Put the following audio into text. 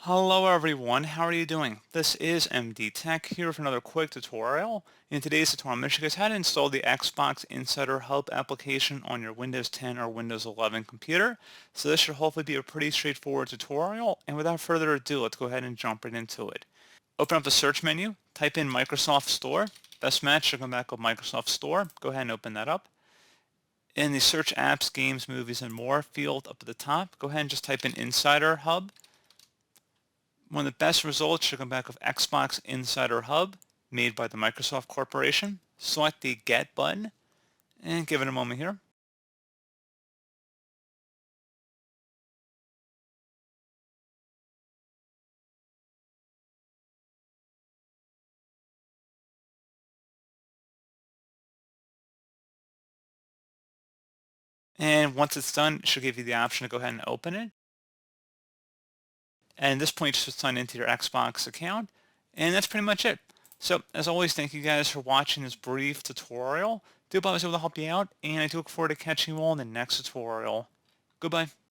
Hello everyone, how are you doing? This is MD Tech here with another quick tutorial. In today's tutorial, I'm going to show you guys how to install the Xbox Insider Hub application on your Windows 10 or Windows 11 computer. So this should hopefully be a pretty straightforward tutorial, and without further ado, let's go ahead and jump right into it. Open up the search menu, type in Microsoft Store. Best match should come back with Microsoft Store. Go ahead and open that up. In the search apps, games, movies, and more field up at the top, go ahead and just type in Insider Hub. One of the best results should come back with Xbox Insider Hub, made by the Microsoft Corporation. Select the Get button and give it a moment here. And once it's done, it should give you the option to go ahead and open it. And at this point, just sign into your Xbox account. And that's pretty much it. So as always, thank you guys for watching this brief tutorial. I do hope I was able to help you out, and I do look forward to catching you all in the next tutorial. Goodbye.